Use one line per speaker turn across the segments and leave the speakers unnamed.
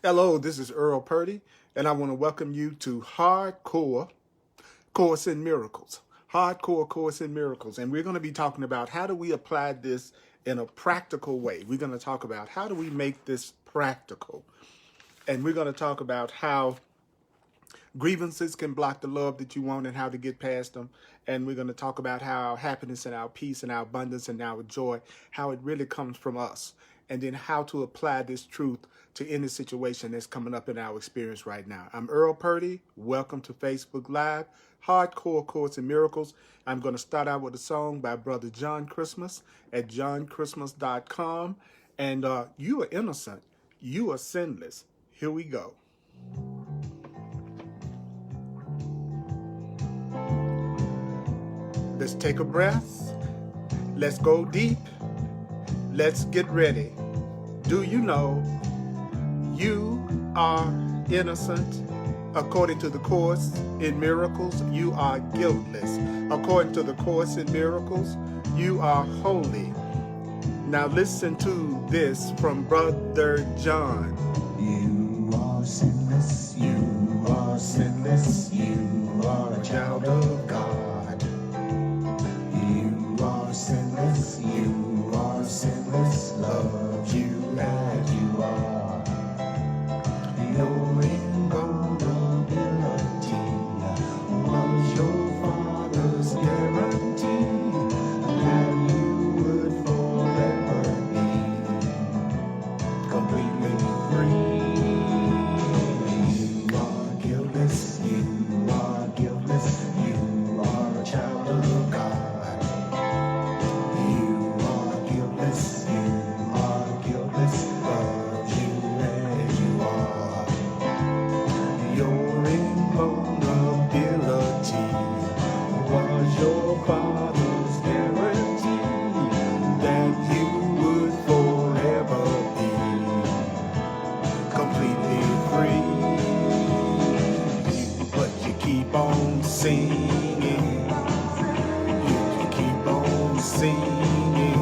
Hello, this is Earl Purdy, and I want to welcome you to Hardcore Course in Miracles. Hardcore Course in Miracles. And we're going to be talking about how do we apply this in a practical way. We're going to talk about how do we make this practical. And we're going to talk about how grievances can block the love that you want and how to get past them. And we're going to talk about how our happiness and our peace and our abundance and our joy, how it really comes from us. And then how to apply this truth to any situation that's coming up in our experience right now. I'm Earl Purdy. Welcome to Facebook Live, Hardcore Course in Miracles. I'm going to start out with a song by Brother John Christmas at johnchristmas.com. And you are innocent. You are sinless. Here we go. Let's take a breath. Let's go deep. Let's get ready. Do you know you are innocent? According to the Course in Miracles, you are guiltless. According to the Course in Miracles, you are holy. Now listen to this from Brother John.
You are sinless, you are sinless, you are a child of God. You are sinless, you are sinless, loves you as you are. Your invulnerability was your father's guarantee that you would forever be completely free. You are guiltless, you are guiltless, you are a child of God. You are guiltless, you are guiltless, loves you as you are. Your invulnerability was your father's guarantee that you would forever be completely free. But you keep on singing. You keep on singing.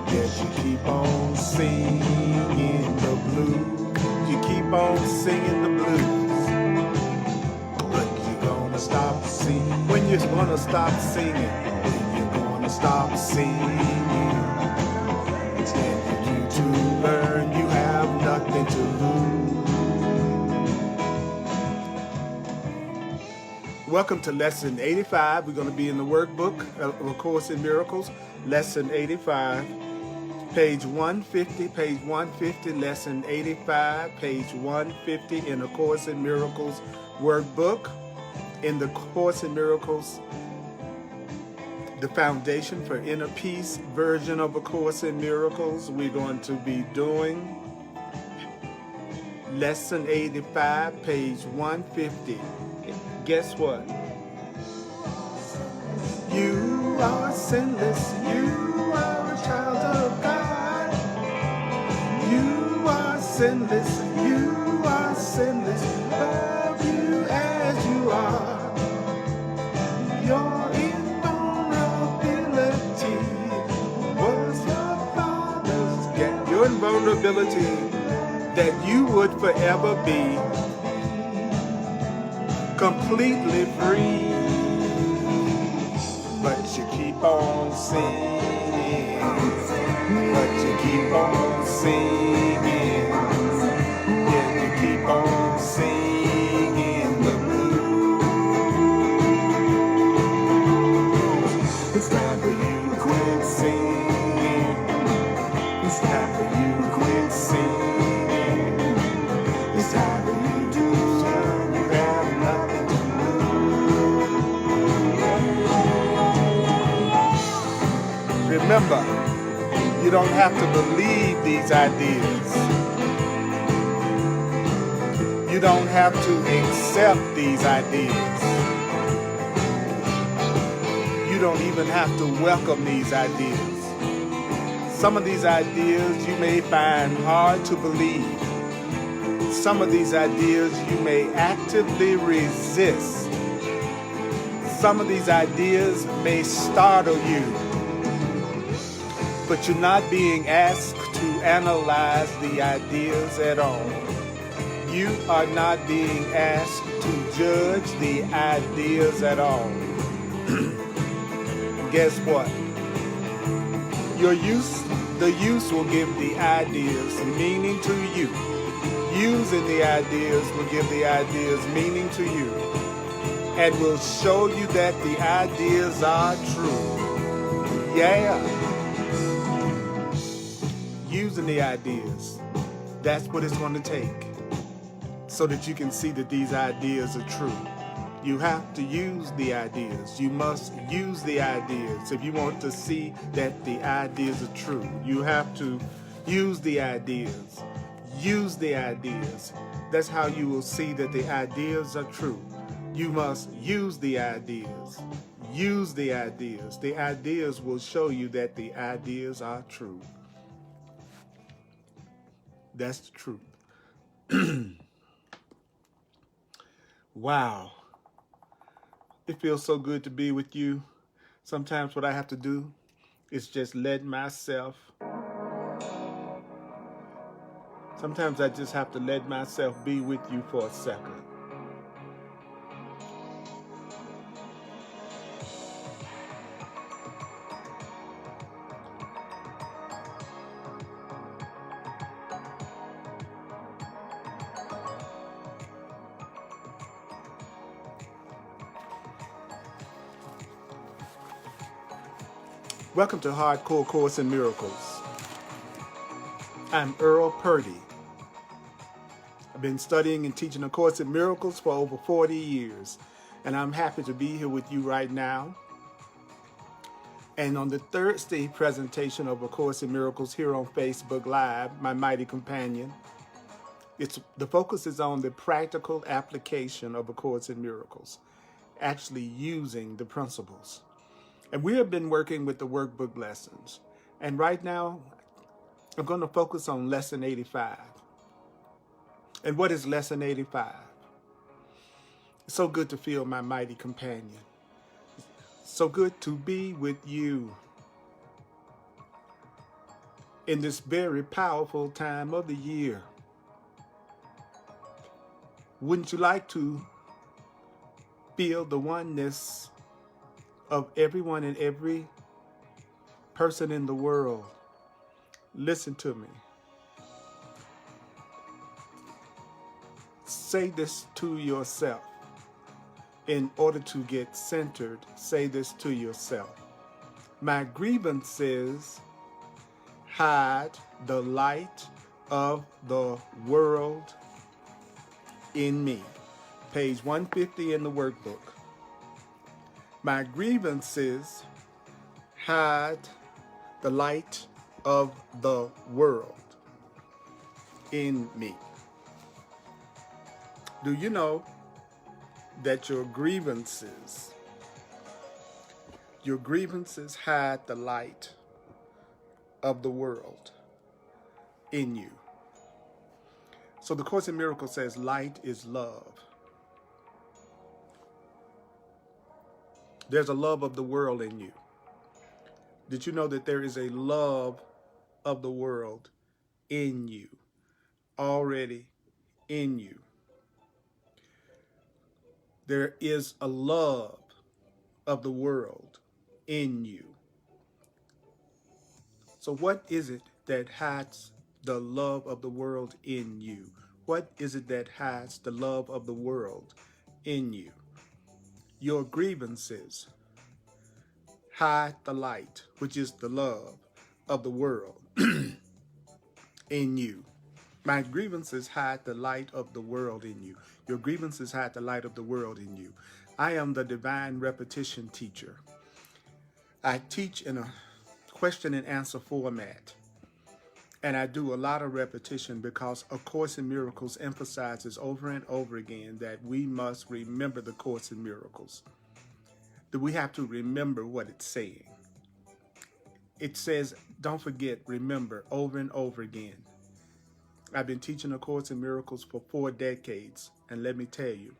Yes, you keep on singing the blues. You keep on singing the blues. But you're gonna stop singing. When you're gonna stop singing. When you're gonna stop singing. It's time for you to learn you have nothing to lose. Welcome to Lesson 85. We're going to be in the workbook of A Course in Miracles. Lesson 85. Page 150, page 150, lesson 85, page 150 in the Course in Miracles workbook. In the Course in Miracles, the Foundation for Inner Peace version of A Course in Miracles, we're going to be doing lesson 85, page 150. Guess what? You are sinless, you are a child of God. You are sinless, you are sinless, love you as you are. Your invulnerability was your father's gift. Your invulnerability that you would forever be completely free. But you keep on singing. But you keep on singing. Yeah, you keep on singing the blues. It's time for you to quit singing. It's time for you to quit singing. It's time for you to learn you have nothing to lose. Remember, you don't have to believe these ideas. You don't have to accept these ideas. You don't even have to welcome these ideas. Some of these ideas you may find hard to believe. Some of these ideas you may actively resist. Some of these ideas may startle you. But you're not being asked to
analyze the ideas at all. You are not being asked to judge the ideas at all. Guess what? The use will give the ideas meaning to you. Using the ideas will give the ideas meaning to you, and will show you that the ideas are true. Yeah. Using the ideas, that's what it's going to take, so that you can see that these ideas are true. You have to use the ideas. You must use the ideas if you want to see that the ideas are true. You have to use the ideas. Use the ideas. That's how you will see that the ideas are true. You must use the ideas. Use the ideas. The ideas will show you that the ideas are true. That's the truth. Wow. It feels so good to be with you. Sometimes what I have to do is just let myself. Sometimes I just have to let myself be with you for a second. Welcome to Hardcore Course in Miracles. I'm Earl Purdy. I've been studying and teaching A Course in Miracles for over 40 years, and I'm happy to be here with you right now. And on the Thursday presentation of A Course in Miracles here on Facebook Live, my mighty companion, the focus is on the practical application of A Course in Miracles, actually using the principles. And we have been working with the workbook lessons. And right now, I'm going to focus on lesson 85. And what is lesson 85? It's so good to feel my mighty companion. So good to be with you in this very powerful time of the year. Wouldn't you like to feel the oneness of everyone and every person in the world? Listen to me. Say this to yourself. In order to get centered, say this to yourself. My grievances hide the light of the world in me. Page 150 in the workbook. My grievances hide the light of the world in me. Do you know that your grievances hide the light of the world in you? So the Course in Miracles says light is love. There's a love of the world in you. Did you know that there is a love of the world in you, already in you? There is a love of the world in you. So what is it that hides the love of the world in you? What is it that hides the love of the world in you? Your grievances hide the light, which is the love of the world in you. My grievances hide the light of the world in you. Your grievances hide the light of the world in you. I am the divine repetition teacher. I teach in a question and answer format. And I do a lot of repetition because A Course in Miracles emphasizes over and over again that we must remember the Course in Miracles. That we have to remember what it's saying. It says, don't forget, remember, over and over again. I've been teaching A Course in Miracles for 4 decades, and let me tell you,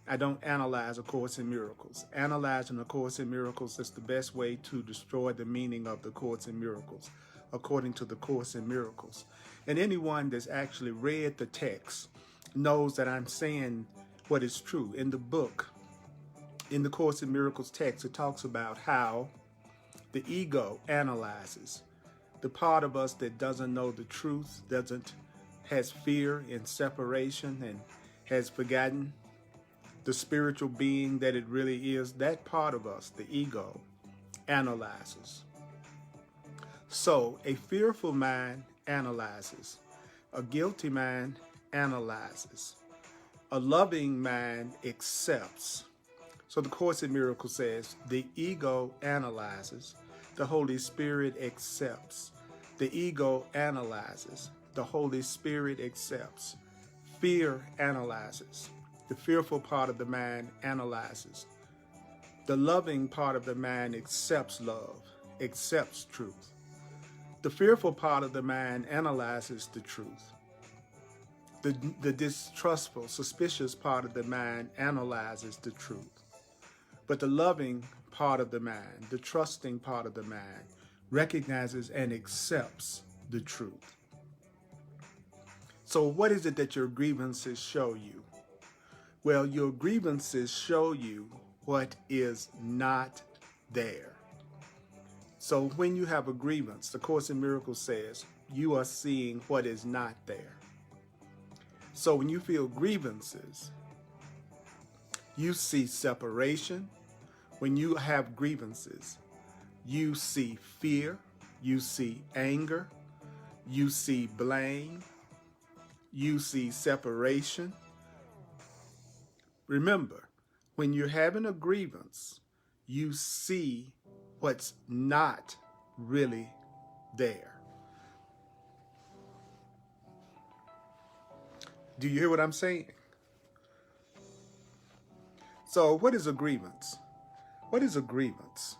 I don't analyze A Course in Miracles. Analyzing A Course in Miracles is the best way to destroy the meaning of the Course in Miracles. according to the Course in Miracles. And anyone that's actually read the text knows that I'm saying what is true. In the book, in the Course in Miracles text, it talks about how the ego analyzes the part of us that doesn't know the truth, has fear and separation, and has forgotten the spiritual being that it really is. That part of us, the ego, analyzes. So a fearful mind analyzes. A guilty mind analyzes. A loving mind accepts. So the Course in Miracles says the ego analyzes. The Holy Spirit accepts. The ego analyzes. The Holy Spirit accepts. Fear analyzes. The fearful part of the mind analyzes. The loving part of the mind accepts love, accepts truth. The fearful part of the mind analyzes the truth. The distrustful, suspicious part of the mind analyzes the truth. But the loving part of the mind, the trusting part of the mind, recognizes and accepts the truth. So what is it that your grievances show you? Well, your grievances show you what is not there. So when you have a grievance, the Course in Miracles says you are seeing what is not there. So when you feel grievances, you see separation. When you have grievances, you see fear, you see anger, you see blame, you see separation. Remember, when you're having a grievance, you see what's not really there. Do you hear what I'm saying? So what is a grievance? What is a grievance?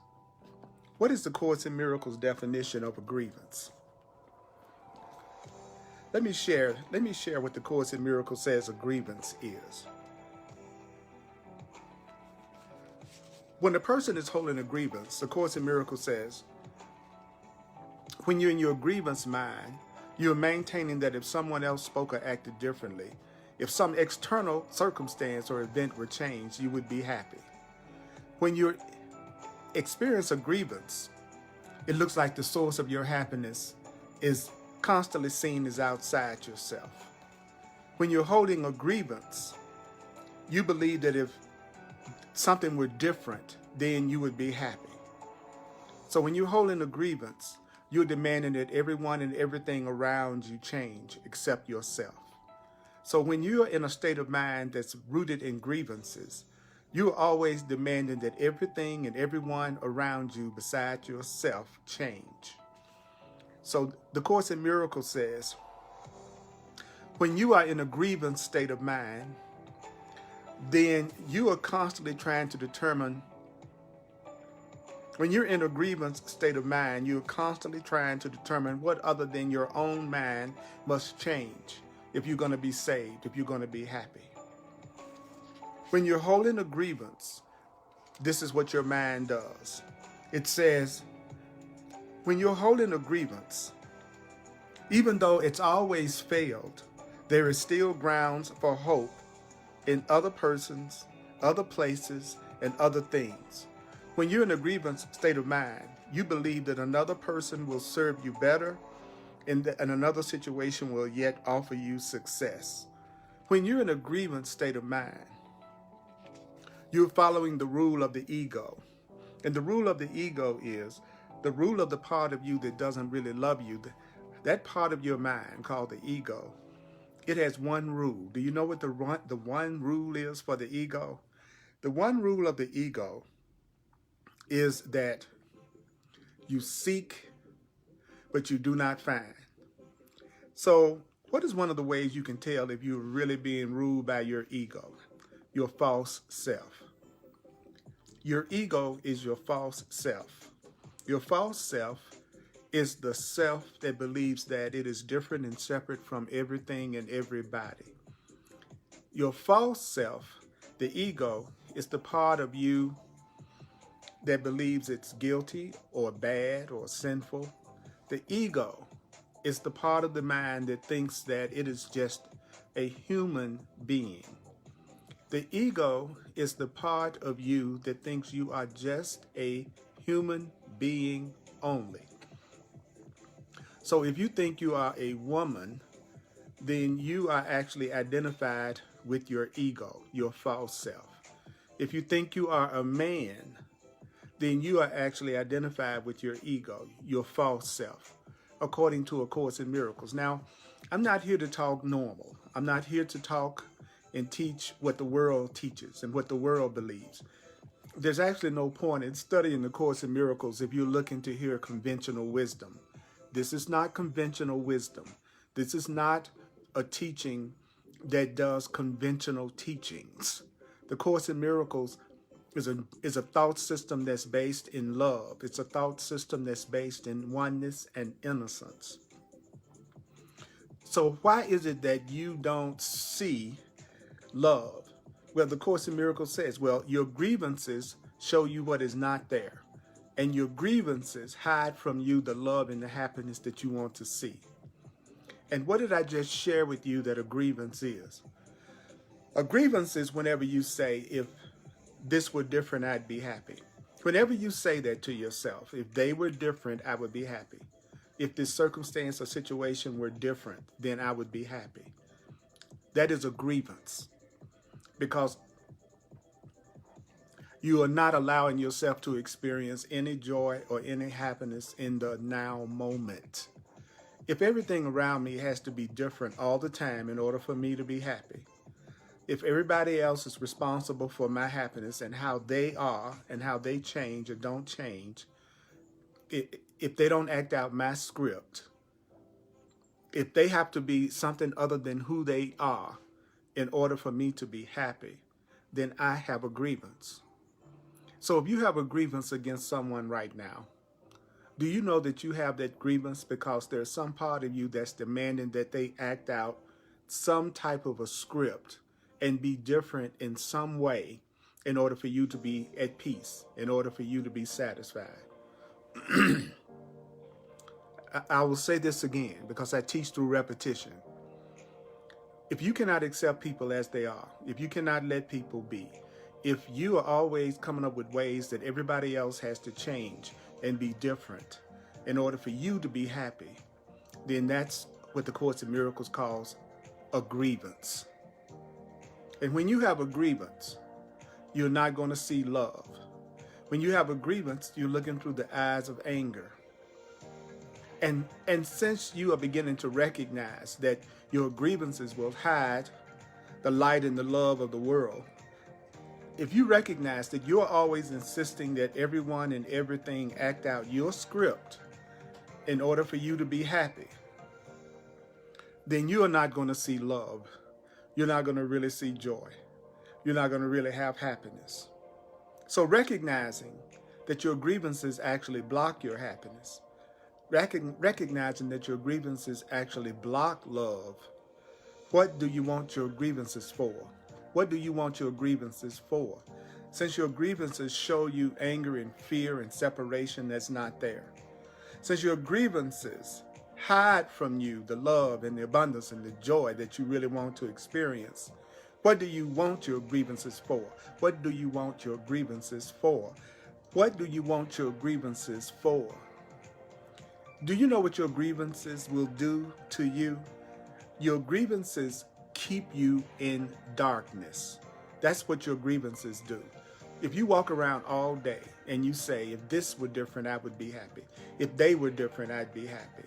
What is the Course in Miracles definition of a grievance? Let me share what the Course in Miracles says a grievance is. When a person is holding a grievance, the Course in Miracles says, when you're in your grievance mind, you're maintaining that if someone else spoke or acted differently, if some external circumstance or event were changed, you would be happy. When you experience a grievance, it looks like the source of your happiness is constantly seen as outside yourself. When you're holding a grievance, you believe that if something were different, then you would be happy. So when you're holding a grievance, you're demanding that everyone and everything around you change except yourself. So when you're in a state of mind that's rooted in grievances, you're always demanding that everything and everyone around you besides yourself change. So the Course in Miracles says, when you are in a grievance state of mind, then you are constantly trying to determine, when you're in a grievance state of mind, you're constantly trying to determine what other than your own mind must change if you're going to be saved, if you're going to be happy. When you're holding a grievance, this is what your mind does. It says, when you're holding a grievance, even though it's always failed, there is still grounds for hope in other persons, other places, and other things. When you're in a grievance state of mind, you believe that another person will serve you better and another situation will yet offer you success. When you're in a grievance state of mind, you're following the rule of the ego. And the rule of the ego is the rule of the part of you that doesn't really love you. That part of your mind called the ego, it has one rule. Do you know what the one rule is for the ego? The one rule of the ego is that you seek, but you do not find. So what is one of the ways you can tell if you're really being ruled by your ego, your false self? Your ego is your false self. Your false self is the self that believes that it is different and separate from everything and everybody. Your false self, the ego, is the part of you that believes it's guilty or bad or sinful The ego is the part of the mind that thinks that it is just a human being. The ego is the part of you that thinks you are just a human being only. So if you think you are a woman, then you are actually identified with your ego, your false self. If you think you are a man, then you are actually identified with your ego, your false self, according to A Course in Miracles. Now, I'm not here to talk normal. I'm not here to talk and teach what the world teaches and what the world believes. There's actually no point in studying the Course in Miracles if you're looking to hear conventional wisdom. This is not conventional wisdom. This is not a teaching that does conventional teachings. The Course in Miracles is a thought system that's based in love. It's a thought system that's based in oneness and innocence. So why is it that you don't see love? Well, the Course in Miracles says, well, your grievances show you what is not there. And your grievances hide from you the love and the happiness that you want to see. And what did I just share with you that a grievance is? A grievance is whenever you say, if this were different, I'd be happy. Whenever you say that to yourself, if they were different, I would be happy. If this circumstance or situation were different, then I would be happy. That is a grievance, because you are not allowing yourself to experience any joy or any happiness in the now moment. If everything around me has to be different all the time in order for me to be happy, if everybody else is responsible for my happiness and how they are and how they change or don't change, if they don't act out my script, if they have to be something other than who they are in order for me to be happy, then I have a grievance. So if you have a grievance against someone right now, do you know that you have that grievance because there's some part of you that's demanding that they act out some type of a script and be different in some way in order for you to be at peace, in order for you to be satisfied? I will say this again because I teach through repetition. If you cannot accept people as they are, if you cannot let people be, if you are always coming up with ways that everybody else has to change and be different in order for you to be happy, then that's what the Course in Miracles calls a grievance. And when you have a grievance, you're not going to see love. When you have a grievance, you're looking through the eyes of anger. And since you are beginning to recognize that your grievances will hide the light and the love of the world, if you recognize that you're always insisting that everyone and everything act out your script in order for you to be happy, then you are not going to see love. You're not going to really see joy. You're not going to really have happiness. So recognizing that your grievances actually block your happiness, recognizing that your grievances actually block love, what do you want your grievances for? What do you want your grievances for? Since your grievances show you anger and fear and separation that's not there. Since your grievances hide from you the love and the abundance and the joy that you really want to experience, what do you want your grievances for? What do you want your grievances for? What do you want your grievances for? Do you know what your grievances will do to you? Your grievances keep you in darkness. That's what your grievances do. If you walk around all day and you say, if this were different, I would be happy. If they were different, I'd be happy.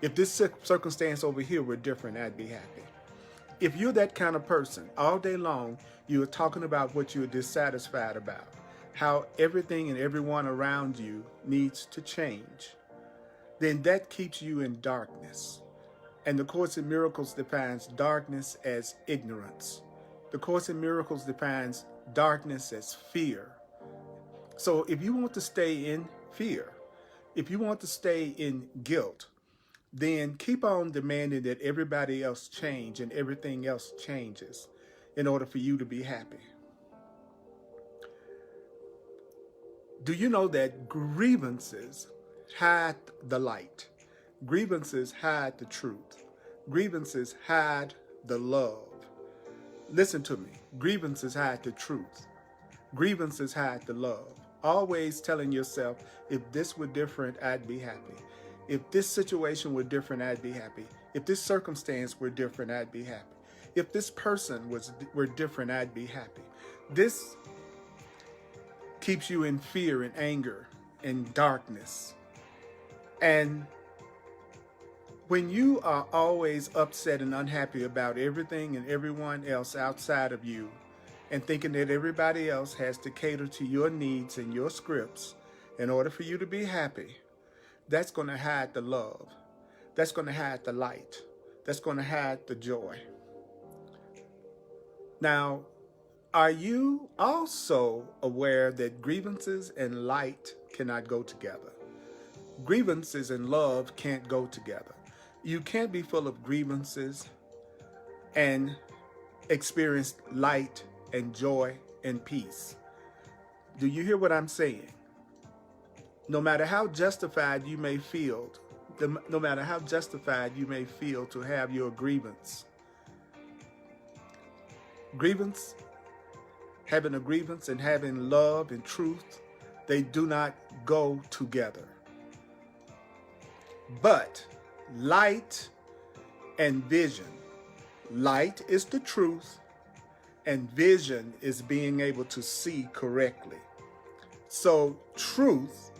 If this circumstance over here were different, I'd be happy. If you're that kind of person, all day long, you're talking about what you're dissatisfied about, how everything and everyone around you needs to change, then that keeps you in darkness. And the Course in Miracles defines darkness as ignorance. The Course in Miracles defines darkness as fear. So if you want to stay in fear, if you want to stay in guilt, then keep on demanding that everybody else change and everything else changes in order for you to be happy. Do you know that grievances hide the light? Grievances hide the truth. Grievances hide the love. Listen to me. Grievances hide the truth. Grievances hide the love. Always telling yourself, if this were different, I'd be happy. If this situation were different, I'd be happy. If this circumstance were different, I'd be happy. If this person were different, I'd be happy. This keeps you in fear and anger and darkness. And when you are always upset and unhappy about everything and everyone else outside of you, and thinking that everybody else has to cater to your needs and your scripts in order for you to be happy, that's going to hide the love. That's going to hide the light. That's going to hide the joy. Now, are you also aware that grievances and light cannot go together? Grievances and love can't go together. You can't be full of grievances and experience light and joy and peace. Do you hear what I'm saying? No matter how justified you may feel, no matter how justified you may feel to have your grievance, having a grievance and having love and truth, they do not go together. But light and vision, light is the truth, and vision is being able to see correctly. So truth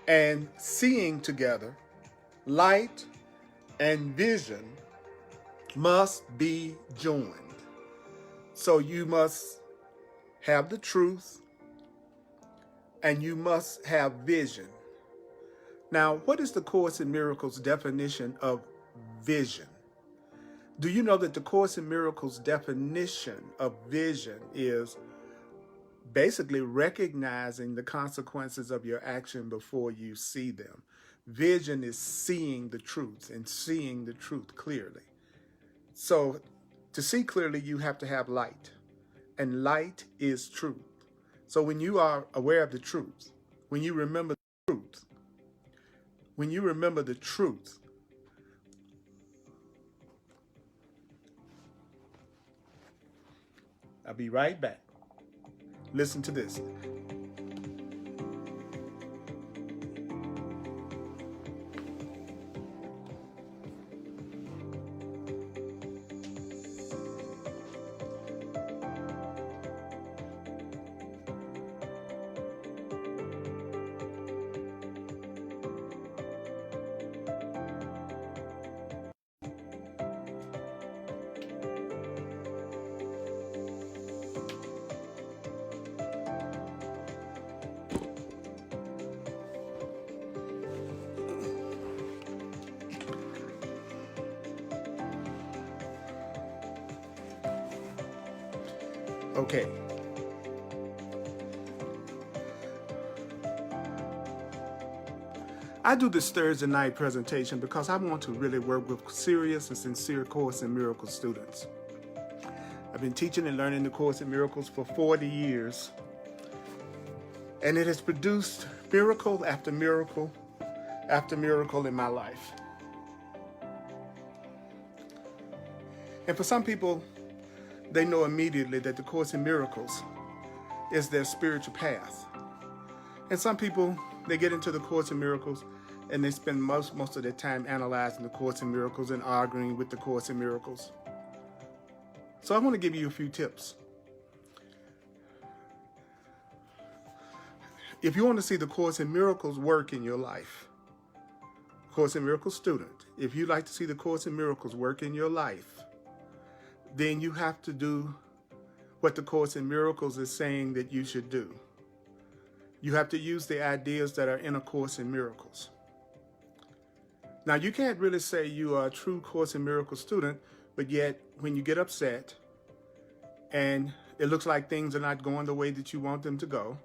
and seeing together, light and vision must be joined. So you must have the truth and you must have vision. Now, what is the Course in Miracles definition of vision? Do you know that the Course in Miracles definition of vision is basically recognizing the consequences of your action before you see them? Vision is seeing the truth and seeing the truth clearly. So to see clearly, you have to have light, and light is truth. So when you are aware of the truth, when you remember the truth, I'll be right back. Listen to this. Okay. I do this Thursday night presentation because I want to really work with serious and sincere Course in Miracles students. I've been teaching and learning the Course in Miracles for 40 years, and it has produced miracle after miracle after miracle in my life. And for some people, they know immediately that the Course in Miracles is their spiritual path. And some people, they get into the Course in Miracles and they spend most of their time analyzing the Course in Miracles and arguing with the Course in Miracles. So I want to give you a few tips. If you want to see the Course in Miracles work in your life, Course in Miracles student, if you'd like to see the Course in Miracles work in your life, then you have to do what the Course in Miracles is saying that you should do. You have to use the ideas that are in a Course in Miracles. Now, you can't really say you are a true Course in Miracles student, but yet when you get upset and it looks like things are not going the way that you want them to go,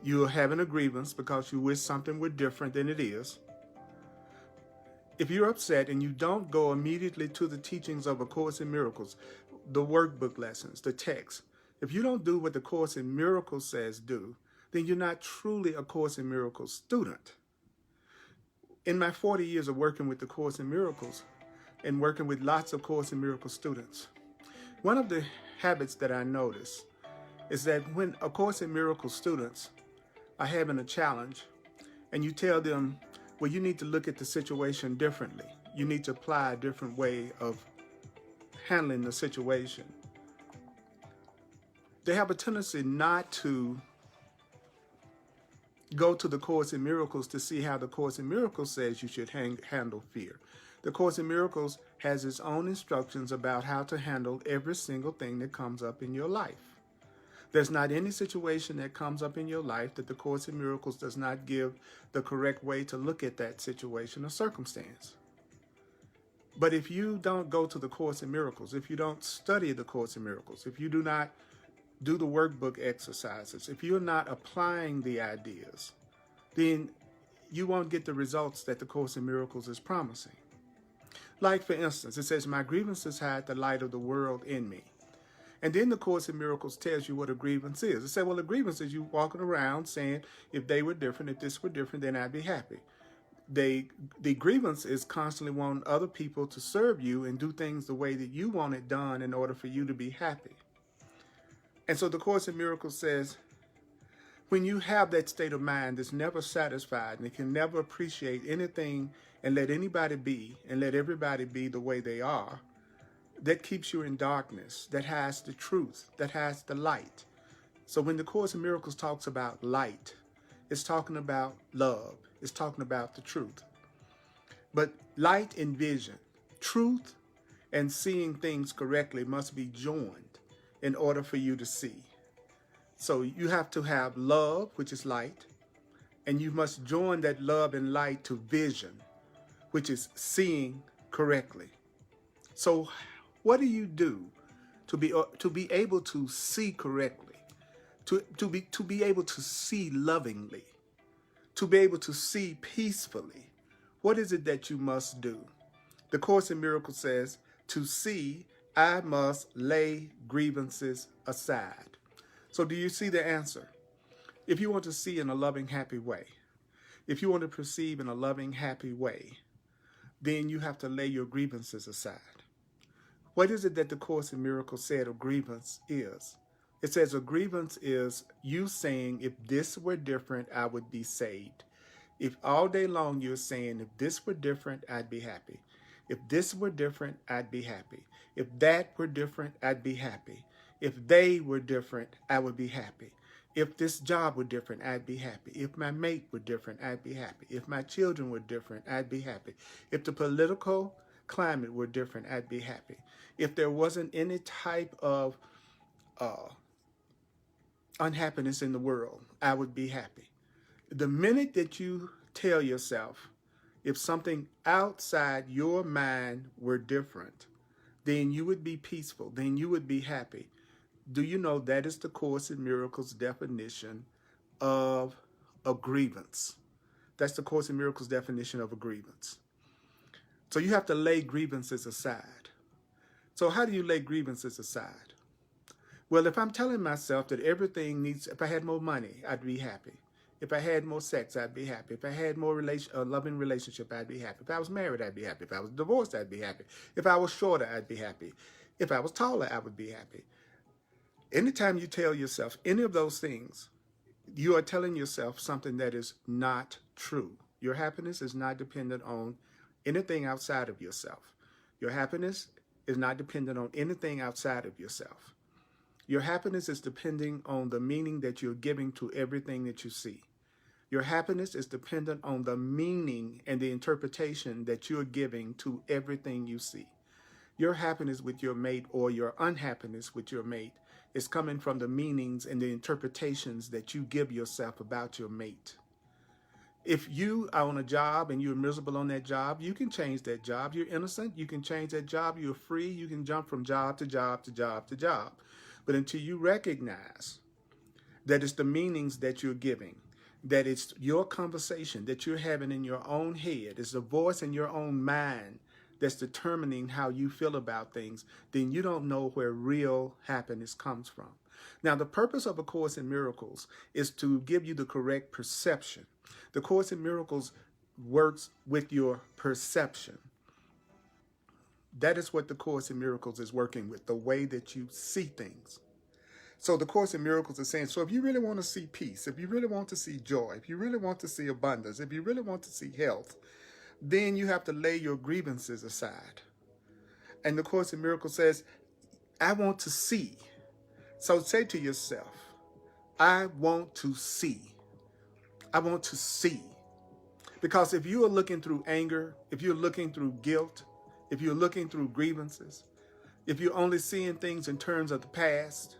you're having a grievance because you wish something were different than it is. If you're upset and you don't go immediately to the teachings of A Course in Miracles, the workbook lessons, the text, if you don't do what the Course in Miracles says do, then you're not truly a Course in Miracles student. In my 40 years of working with the Course in Miracles and working with lots of Course in Miracles students, one of the habits that I notice is that when a Course in Miracles students are having a challenge and you tell them, well, you need to look at the situation differently. You need to apply a different way of handling the situation. They have a tendency not to go to the Course in Miracles to see how the Course in Miracles says you should handle fear. The Course in Miracles has its own instructions about how to handle every single thing that comes up in your life. There's not any situation that comes up in your life that the Course in Miracles does not give the correct way to look at that situation or circumstance. But if you don't go to the Course in Miracles, if you don't study the Course in Miracles, if you do not do the workbook exercises, if you're not applying the ideas, then you won't get the results that the Course in Miracles is promising. Like, for instance, it says, my grievances hide the light of the world in me. And then the Course in Miracles tells you what a grievance is. It said, well, a grievance is you walking around saying, if they were different, if this were different, then I'd be happy. The grievance is constantly wanting other people to serve you and do things the way that you want it done in order for you to be happy. And so the Course in Miracles says, when you have that state of mind that's never satisfied and it can never appreciate anything and let anybody be and let everybody be the way they are, that keeps you in darkness, that has the truth, that has the light. So when the Course in Miracles talks about light, it's talking about love. It's talking about the truth. But light and vision, truth and seeing things correctly must be joined in order for you to see. So you have to have love, which is light, and you must join that love and light to vision, which is seeing correctly. So what do you do to be able to see correctly, to be able to see lovingly, to be able to see peacefully? What is it that you must do? The Course in Miracles says, to see, I must lay grievances aside. So do you see the answer? If you want to see in a loving, happy way, if you want to perceive in a loving, happy way, then you have to lay your grievances aside. What is it that the Course in Miracles said a grievance is? It says a grievance is you saying, if this were different, I would be saved. If all day long you're saying, if this were different, I'd be happy. If this were different, I'd be happy. If that were different, I'd be happy. If they were different, I would be happy. If this job were different, I'd be happy. If my mate were different, I'd be happy. If my children were different, I'd be happy. If the political climate were different, I'd be happy. If there wasn't any type of unhappiness in the world, I would be happy. The minute that you tell yourself, if something outside your mind were different, then you would be peaceful, then you would be happy. Do you know that is the Course in Miracles definition of a grievance? That's the Course in Miracles definition of a grievance. So you have to lay grievances aside. So how do you lay grievances aside? Well, if I'm telling myself that everything needs, if I had more money, I'd be happy. If I had more sex, I'd be happy. If I had more loving relationship, I'd be happy. If I was married, I'd be happy. If I was divorced, I'd be happy. If I was shorter, I'd be happy. If I was taller, I would be happy. Anytime you tell yourself any of those things, you are telling yourself something that is not true. Your happiness is not dependent on anything outside of yourself. Your happiness is not dependent on anything outside of yourself. Your happiness is depending on the meaning that you're giving to everything that you see. Your happiness is dependent on the meaning and the interpretation that you're giving to everything you see. Your happiness with your mate or your unhappiness with your mate is coming from the meanings and the interpretations that you give yourself about your mate. If you are on a job and you're miserable on that job, you can change that job. You're innocent. You can change that job. You're free. You can jump from job to job to job to job. But until you recognize that it's the meanings that you're giving, that it's your conversation that you're having in your own head, it's the voice in your own mind that's determining how you feel about things, then you don't know where real happiness comes from. Now, the purpose of A Course in Miracles is to give you the correct perception. The Course in Miracles works with your perception. That is what the Course in Miracles is working with, the way that you see things. So the Course in Miracles is saying, so if you really want to see peace, if you really want to see joy, if you really want to see abundance, if you really want to see health, then you have to lay your grievances aside. And the Course in Miracles says, I want to see. So say to yourself, I want to see. I want to see. Because if you are looking through anger, if you're looking through guilt, if you're looking through grievances, if you're only seeing things in terms of the past,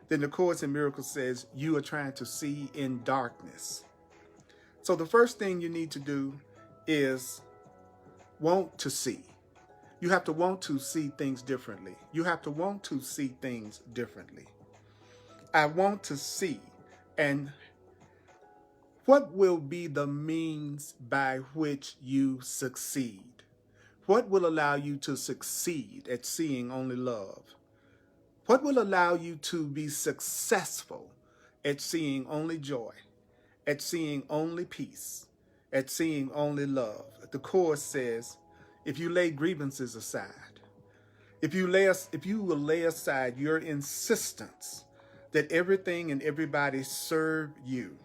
then the Course in Miracles says you are trying to see in darkness. So the first thing you need to do is want to see. You have to want to see things differently. You have to want to see things differently. I want to see. And what will be the means by which you succeed? What will allow you to succeed at seeing only love? What will allow you to be successful at seeing only joy, at seeing only peace, at seeing only love? The Course says, if you lay grievances aside, if you will lay aside your insistence that everything and everybody serve you,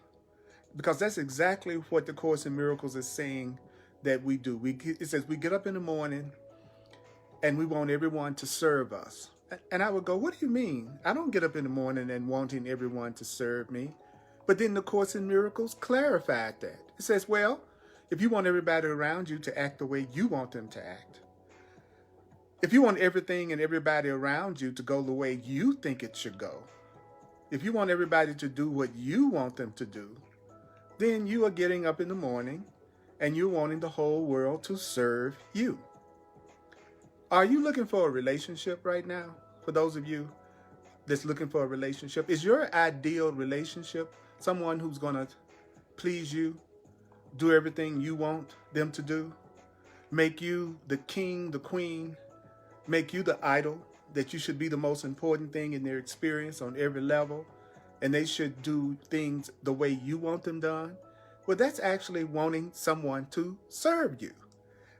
because that's exactly what the Course in Miracles is saying that we do. It says we get up in the morning and we want everyone to serve us. And I would go, what do you mean? I don't get up in the morning and wanting everyone to serve me. But then the Course in Miracles clarified that. It says, well, if you want everybody around you to act the way you want them to act, if you want everything and everybody around you to go the way you think it should go, if you want everybody to do what you want them to do, then you are getting up in the morning and you're wanting the whole world to serve you. Are you looking for a relationship right now? For those of you that's looking for a relationship, is your ideal relationship someone who's going to please you, do everything you want them to do, make you the king, the queen, make you the idol, that you should be the most important thing in their experience on every level, and they should do things the way you want them done? Well, that's actually wanting someone to serve you.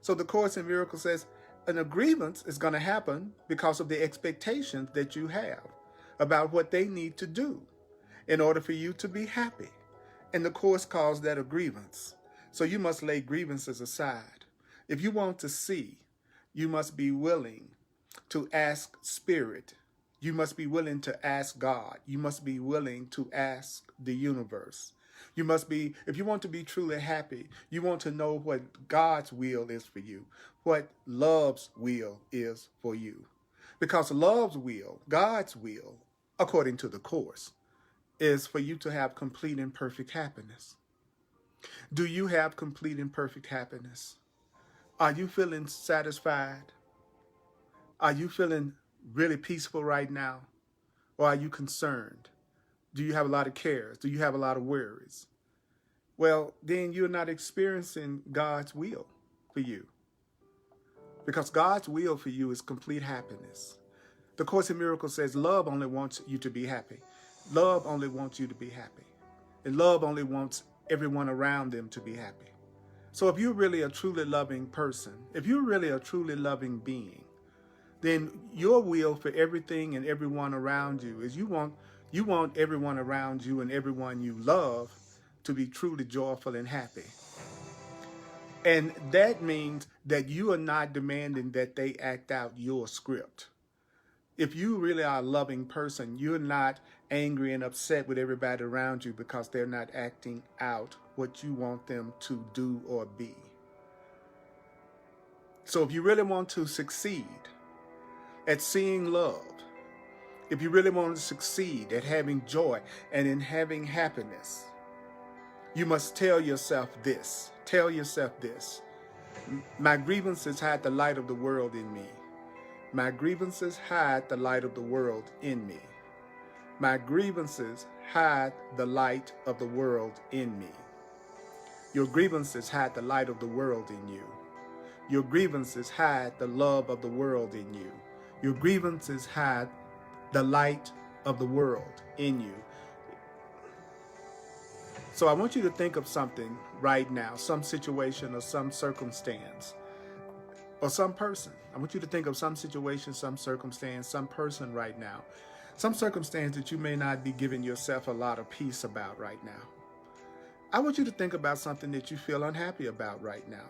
So the Course in Miracles says an grievance is going to happen because of the expectations that you have about what they need to do in order for you to be happy. And the Course calls that a grievance. So you must lay grievances aside. If you want to see, you must be willing to ask Spirit. You must be willing to ask God. You must be willing to ask the universe. You must be, if you want to be truly happy, you want to know what God's will is for you, what love's will is for you. Because love's will, God's will, according to the Course, is for you to have complete and perfect happiness. Do you have complete and perfect happiness? Are you feeling satisfied? Are you feeling really peaceful right now? Or are you concerned? Do you have a lot of cares? Do you have a lot of worries? Well, then you're not experiencing God's will for you. Because God's will for you is complete happiness. The Course in Miracles says love only wants you to be happy. Love only wants you to be happy. And love only wants everyone around them to be happy. So if you're really a truly loving person, if you're really a truly loving being, then your will for everything and everyone around you is you want everyone around you and everyone you love to be truly joyful and happy. And that means that you are not demanding that they act out your script. If you really are a loving person, you're not angry and upset with everybody around you because they're not acting out what you want them to do or be. So if you really want to succeed at seeing love, if you really want to succeed at having joy and in having happiness, you must tell yourself this. Tell yourself this. My grievances hide the light of the world in me. My grievances hide the light of the world in me. My grievances hide the light of the world in me. Your grievances hide the light of the world in you. Your grievances hide the love of the world in you. Your grievances hide the light of the world in you. So I want you to think of something right now, some situation or some circumstance or some person. I want you to think of some situation, some circumstance, some person right now, some circumstance that you may not be giving yourself a lot of peace about right now. I want you to think about something that you feel unhappy about right now.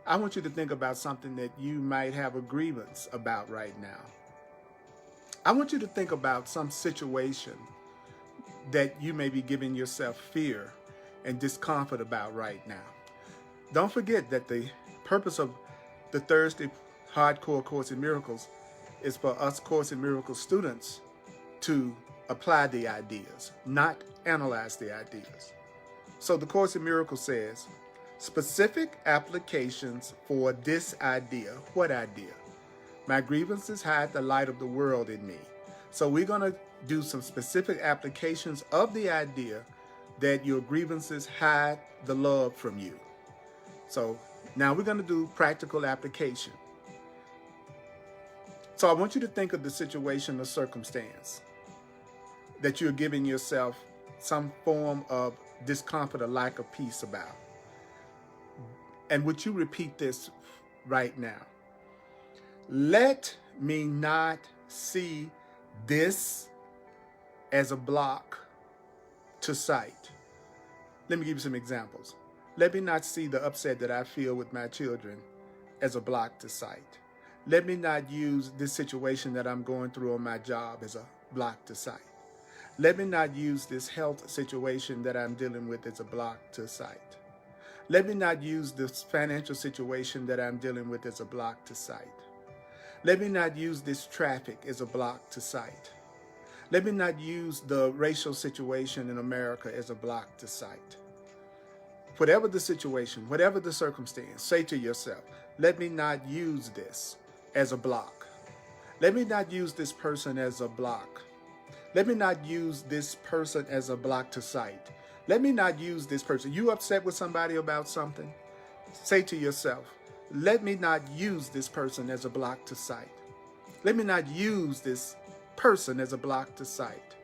I want you to think about something that you might have a grievance about right now. I want you to think about some situation that you may be giving yourself fear and discomfort about right now. Don't forget that the purpose of the Thursday Hardcore Course in Miracles is for us Course in Miracles students to apply the ideas, not analyze the ideas. So the Course in Miracles says, specific applications for this idea. What idea? My grievances hide the light of the world in me. So we're going to do some specific applications of the idea that your grievances hide the love from you. So now we're going to do practical application. So I want you to think of the situation or circumstance that you're giving yourself some form of discomfort or lack of peace about. And would you repeat this right now? Let me not see this as a block to sight. Let me give you some examples. Let me not see the upset that I feel with my children as a block to sight. Let me not use this situation that I'm going through on my job as a block to sight. Let me not use this health situation that I'm dealing with as a block to sight. Let me not use this financial situation that I'm dealing with as a block to sight. Let me not use this traffic as a block to sight. Let me not use the racial situation in America as a block to sight. Whatever the situation, whatever the circumstance, say to yourself, let me not use this as a block. Let me not use this person as a block. Let me not use this person as a block to sight. Let me not use this person. You upset with somebody about something? Say to yourself, let me not use this person as a block to sight. Let me not use this person as a block to sight.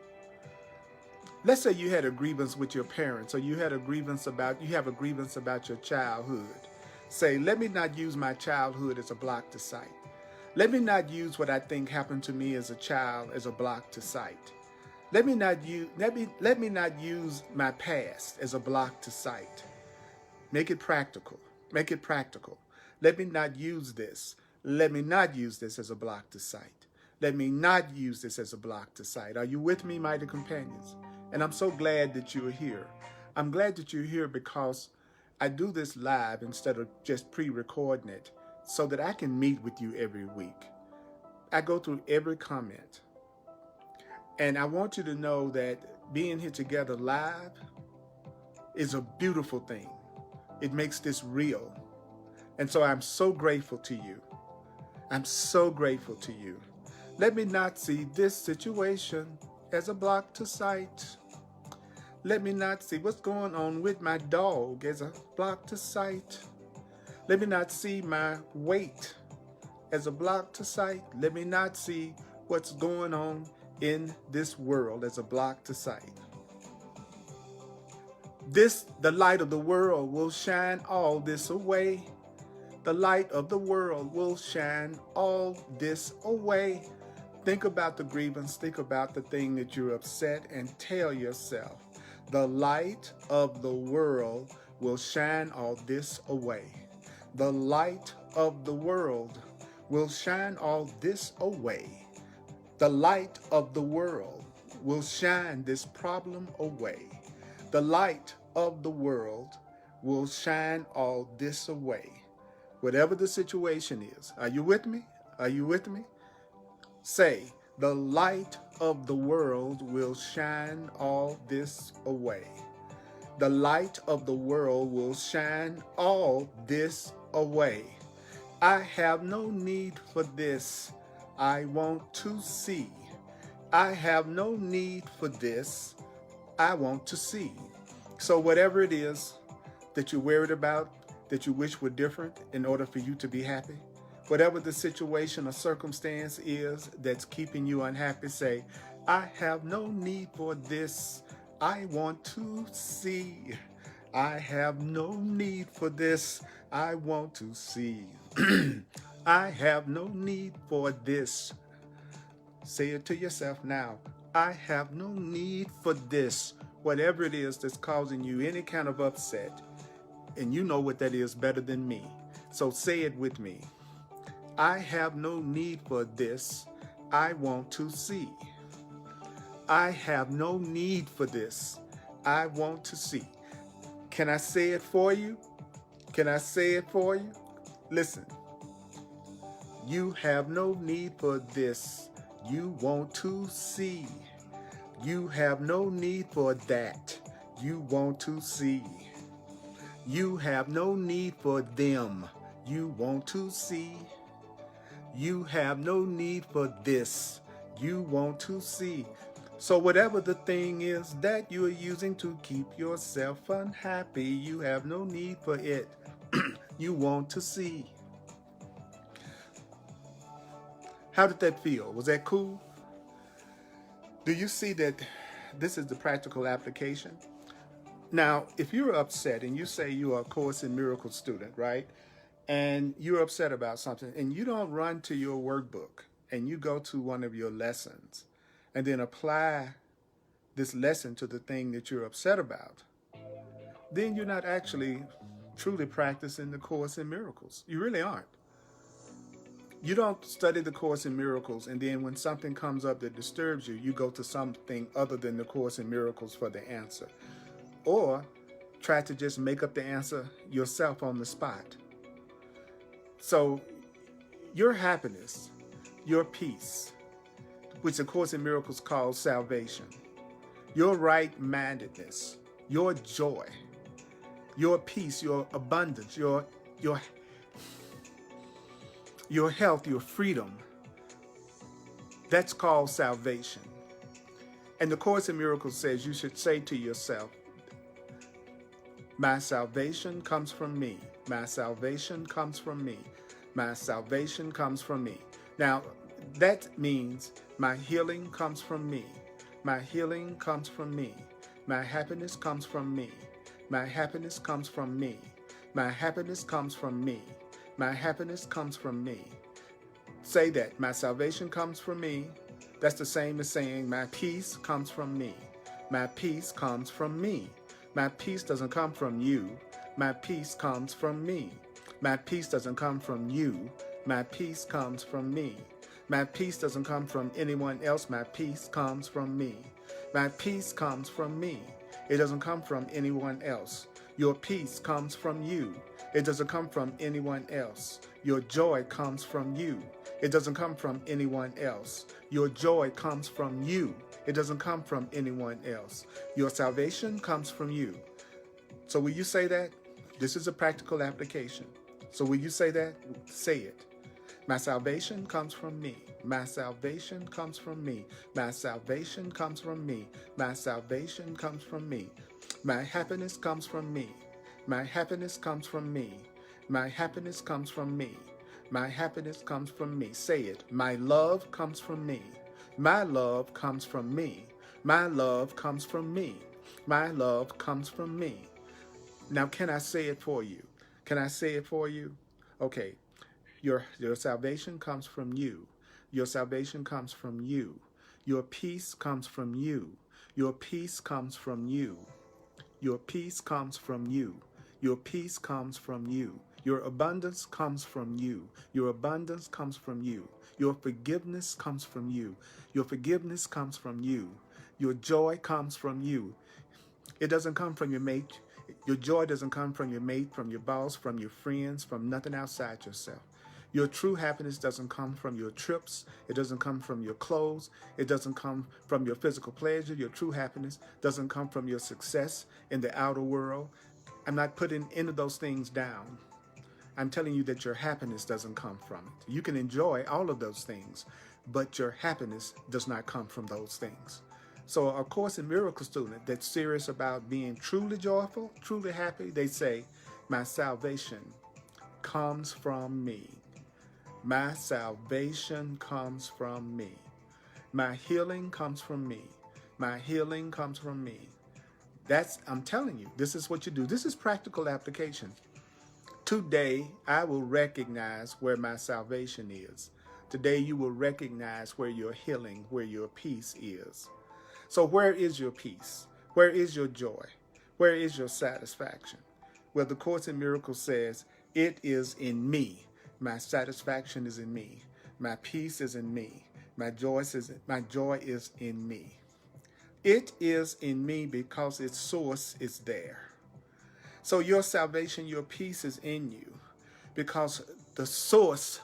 Let's say you had a grievance with your parents, or you have a grievance about your childhood. Say, let me not use my childhood as a block to sight. Let me not use what I think happened to me as a child as a block to sight. Let me not use my past as a block to sight. Make it practical. Make it practical. Let me not use this. Let me not use this as a block to sight. Let me not use this as a block to sight. Are you with me, mighty companions? And I'm so glad that you're here. I'm glad that you're here because I do this live instead of just pre-recording it so that I can meet with you every week. I go through every comment. And I want you to know that being here together live is a beautiful thing. It makes this real. And so I'm so grateful to you. I'm so grateful to you. Let me not see this situation as a block to sight. Let me not see what's going on with my dog as a block to sight. Let me not see my weight as a block to sight. Let me not see what's going on in this world as a block to sight. The light of the world will shine all this away. The light of the world will shine all this away. Think about the grievance. Think about the thing that you're upset and tell yourself, the light of the world will shine all this away. The light of the world will shine all this away. The light of the world will shine this problem away. The light of the world will shine all this away. Whatever the situation is. Are you with me? Are you with me? Say, the light of the world will shine all this away. The light of the world will shine all this away. I have no need for this. I want to see. I have no need for this. I want to see. So whatever it is that you're worried about, that you wish were different in order for you to be happy, whatever the situation or circumstance is that's keeping you unhappy, say, I have no need for this. I want to see. I have no need for this. I want to see. I have no need for this. Say it to yourself now. I have no need for this. Whatever it is that's causing you any kind of upset, and you know what that is better than me. So say it with me. I have no need for this. I want to see. I have no need for this. I want to see. Can I say it for you? Can I say it for you? Listen. You have no need for this. You want to see. You have no need for that. You want to see. You have no need for them. You want to see. You have no need for this. You want to see. So whatever the thing is that you are using to keep yourself unhappy, you have no need for it. You want to see. How did that feel? Was that cool? Do you see that this is the practical application? Now, if you're upset and you say you are a Course in Miracles student, right? And you're upset about something and you don't run to your workbook and you go to one of your lessons and then apply this lesson to the thing that you're upset about, then you're not actually truly practicing the Course in Miracles. You really aren't. You don't study the Course in Miracles and then when something comes up that disturbs you, you go to something other than the Course in Miracles for the answer. Or try to just make up the answer yourself on the spot. So your happiness, your peace, which the Course in Miracles calls salvation, your right-mindedness, your joy, your peace, your abundance, your health, your freedom, that's called salvation. And the Course in Miracles says you should say to yourself, my salvation comes from me. My salvation comes from me. My salvation comes from me. Now, that means my healing comes from me. My healing comes from me. My happiness comes from me. My happiness comes from me. My happiness comes from me. My happiness comes from me. Say that. My salvation comes from me. That's the same as saying my peace comes from me. My peace comes from me. My peace doesn't come from you. My peace comes from me. My peace doesn't come from you. My peace comes from me. My peace doesn't come from anyone else. My peace comes from me. My peace comes from me. It doesn't come from anyone else. Your peace comes from you. It doesn't come from anyone else. Your joy comes from you. It doesn't come from anyone else. Your joy comes from you. It doesn't come from anyone else. Your salvation comes from you. So will you say that? This is a practical application. So will you say that? Say it. My salvation comes from me. My salvation comes from me. My salvation comes from me. My salvation comes from me. My happiness comes from me. My happiness comes from me. My happiness comes from me. My happiness comes from me. Say it. My love comes from me. My love comes from me. My love comes from me. My love comes from me. Now, can I say it for you? Can I say it for you? Okay. Your salvation comes from you. Your salvation comes from you. Your peace comes from you. Your peace comes from you. Your peace comes from you. Your peace comes from you. Your abundance comes from you. Your abundance comes from you. Your forgiveness comes from you. Your forgiveness comes from you. Your joy comes from you. It doesn't come from your mate. Your joy doesn't come from your mate, from your boss, from your friends, from nothing outside yourself. Your true happiness doesn't come from your trips. It doesn't come from your clothes. It doesn't come from your physical pleasure. Your true happiness doesn't come from your success in the outer world. I'm not putting any of those things down. I'm telling you that your happiness doesn't come from it. You can enjoy all of those things, but your happiness does not come from those things. So a Course in Miracles student that's serious about being truly joyful, truly happy, they say, my salvation comes from me. My salvation comes from me. My healing comes from me. My healing comes from me. I'm telling you, this is what you do. This is practical application. Today, I will recognize where my salvation is. Today, you will recognize where your healing, where your peace is. So where is your peace? Where is your joy? Where is your satisfaction? Well, the Course in Miracles says, it is in me. My satisfaction is in me. My peace is in me. My joy is in me. It is in me because its source is there. So your salvation, your peace is in you because the source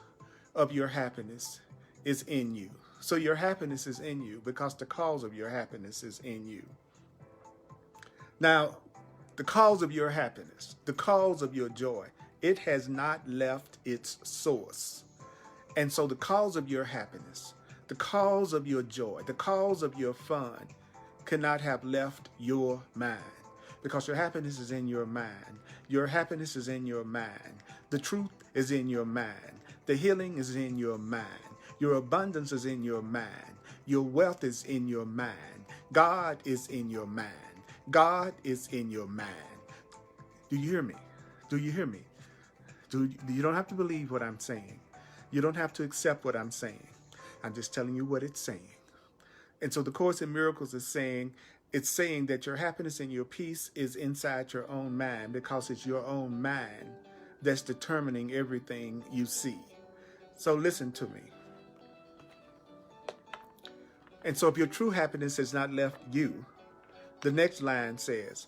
of your happiness is in you. So your happiness is in you because the cause of your happiness is in you. Now, the cause of your happiness, the cause of your joy, it has not left its source. And so the cause of your happiness, the cause of your joy, the cause of your fun cannot have left your mind because your happiness is in your mind. Your happiness is in your mind. The truth is in your mind. The healing is in your mind. Your abundance is in your mind. Your wealth is in your mind. God is in your mind. God is in your mind. Do you hear me? Do you hear me? You don't have to believe what I'm saying. You don't have to accept what I'm saying. I'm just telling you what it's saying. And so the Course in Miracles is saying, it's saying that your happiness and your peace is inside your own mind because it's your own mind that's determining everything you see. So listen to me. And so if your true happiness has not left you, the next line says,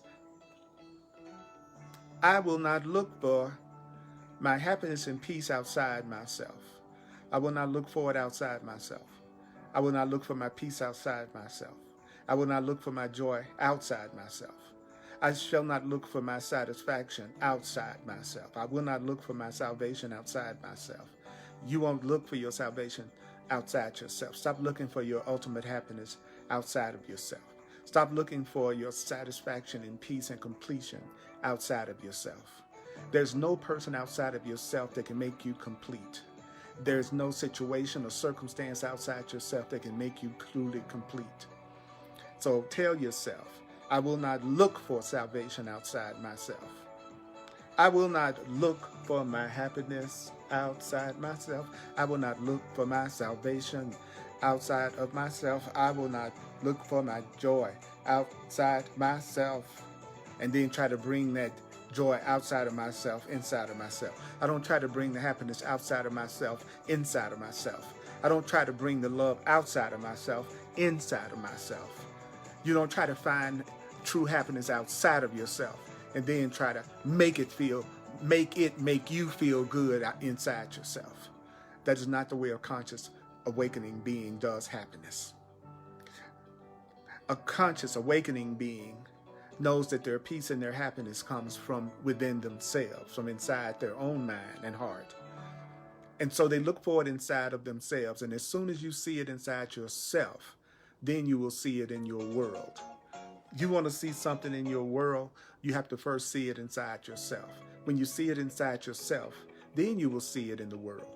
I will not look for my happiness and peace outside myself. I will not look for it outside myself. I will not look for my peace outside myself. I will not look for my joy outside myself. I shall not look for my satisfaction outside myself. I will not look for my salvation outside myself. You won't look for your salvation outside yourself. Stop looking for your ultimate happiness outside of yourself. Stop looking for your satisfaction and peace and completion outside of yourself. There's no person outside of yourself that can make you complete. There's no situation or circumstance outside yourself that can make you truly complete. So tell yourself, I will not look for salvation outside myself. I will not look for my happiness outside myself. I will not look for my salvation outside of myself. I will not look for my joy outside myself. And then try to bring that joy outside of myself, inside of myself. I don't try to bring the happiness outside of myself, inside of myself. I don't try to bring the love outside of myself, inside of myself. You don't try to find true happiness outside of yourself and then try to make it make you feel good inside yourself. That is not the way a conscious awakening being does happiness. A conscious awakening being knows that their peace and their happiness comes from within themselves, from inside their own mind and heart. And so they look for it inside of themselves. And as soon as you see it inside yourself, then you will see it in your world. You want to see something in your world, you have to first see it inside yourself. When you see it inside yourself, then you will see it in the world.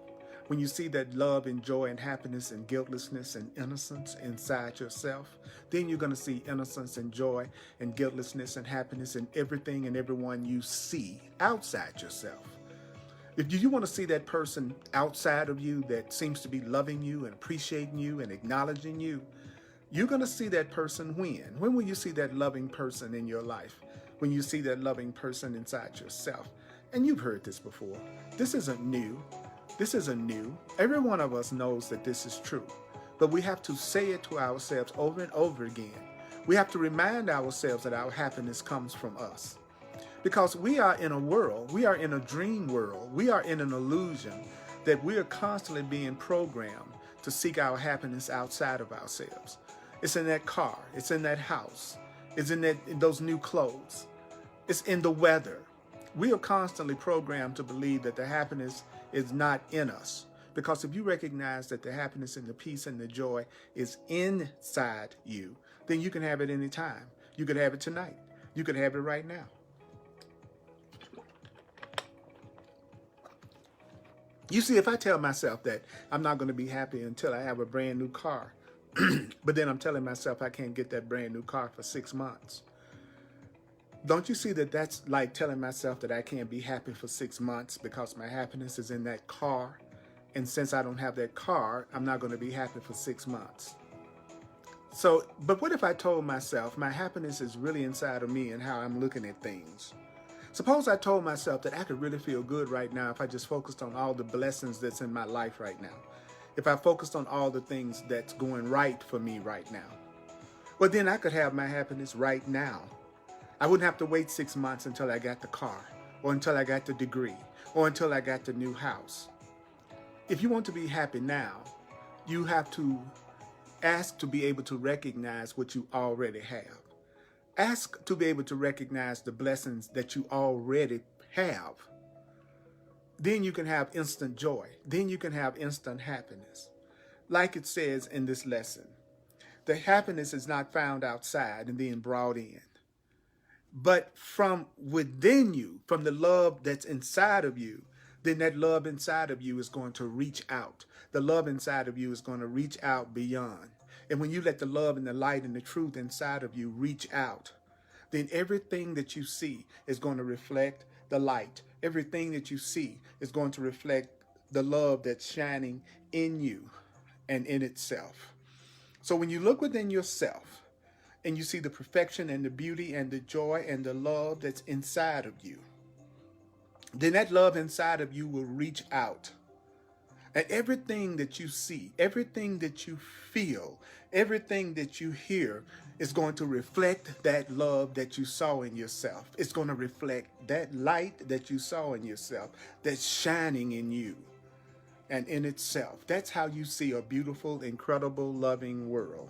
When you see that love and joy and happiness and guiltlessness and innocence inside yourself, then you're going to see innocence and joy and guiltlessness and happiness in everything and everyone you see outside yourself. If you want to see that person outside of you that seems to be loving you and appreciating you and acknowledging you, you're going to see that person when? When will you see that loving person in your life? When you see that loving person inside yourself. And you've heard this before. This isn't new. This isn't new. Every one of us knows that this is true. But we have to say it to ourselves over and over again. We have to remind ourselves that our happiness comes from us. Because we are in a world, we are in a dream world, we are in an illusion that we are constantly being programmed to seek our happiness outside of ourselves. It's in that car, it's in that house, it's in those new clothes, it's in the weather. We are constantly programmed to believe that the happiness is not in us. Because if you recognize that the happiness and the peace and the joy is inside you, then you can have it anytime. You could have it tonight. You could have it right now. You see, if I tell myself that I'm not going to be happy until I have a brand new car, but then I'm telling myself I can't get that brand new car for 6 months, Don't you see that that's like telling myself that I can't be happy for 6 months because my happiness is in that car? And since I don't have that car, I'm not going to be happy for 6 months. So, but what if I told myself my happiness is really inside of me and how I'm looking at things? Suppose I told myself that I could really feel good right now if I just focused on all the blessings that's in my life right now. If I focused on all the things that's going right for me right now. Well, then I could have my happiness right now. I wouldn't have to wait 6 months until I got the car, or until I got the degree, or until I got the new house. If you want to be happy now, you have to ask to be able to recognize what you already have. Ask to be able to recognize the blessings that you already have. Then you can have instant joy. Then you can have instant happiness. Like it says in this lesson, the happiness is not found outside and then brought in, but from within you, from the love that's inside of you. Then that love inside of you is going to reach out. The love inside of you is going to reach out beyond. And when you let the love and the light and the truth inside of you reach out, then everything that you see is going to reflect the light. Everything that you see is going to reflect the love that's shining in you and in itself. So when you look within yourself and you see the perfection and the beauty and the joy and the love that's inside of you, then that love inside of you will reach out. And everything that you see, everything that you feel, everything that you hear is going to reflect that love that you saw in yourself. It's going to reflect that light that you saw in yourself that's shining in you and in itself. That's how you see a beautiful, incredible, loving world.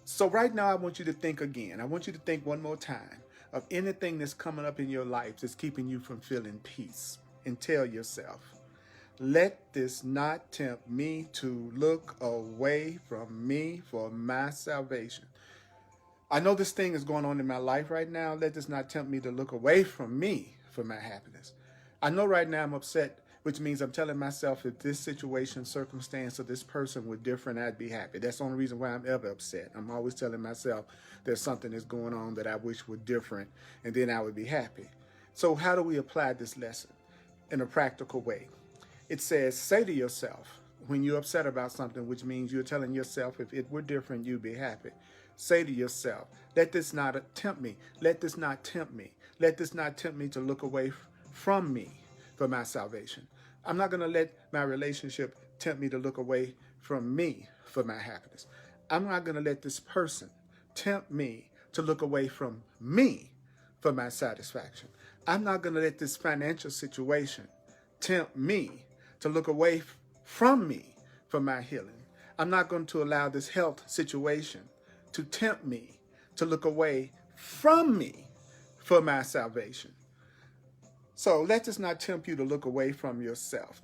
So right now, I want you to think again. I want you to think one more time of anything that's coming up in your life that's keeping you from feeling peace. And tell yourself, let this not tempt me to look away from me for my salvation. I know this thing is going on in my life right now. Let this not tempt me to look away from me for my happiness. I know right now I'm upset, which means I'm telling myself if this situation, circumstance, or this person were different, I'd be happy. That's the only reason why I'm ever upset. I'm always telling myself there's something that's going on that I wish were different, and then I would be happy. So how do we apply this lesson in a practical way? It says, say to yourself, when you're upset about something, which means you're telling yourself if it were different, you'd be happy. Say to yourself, let this not tempt me. Let this not tempt me. Let this not tempt me to look away from me for my salvation. I'm not going to let my relationship tempt me to look away from me for my happiness. I'm not going to let this person tempt me to look away from me for my satisfaction. I'm not going to let this financial situation tempt me to look away from me for my healing. I'm not going to allow this health situation to tempt me to look away from me for my salvation. So let this not tempt you to look away from yourself.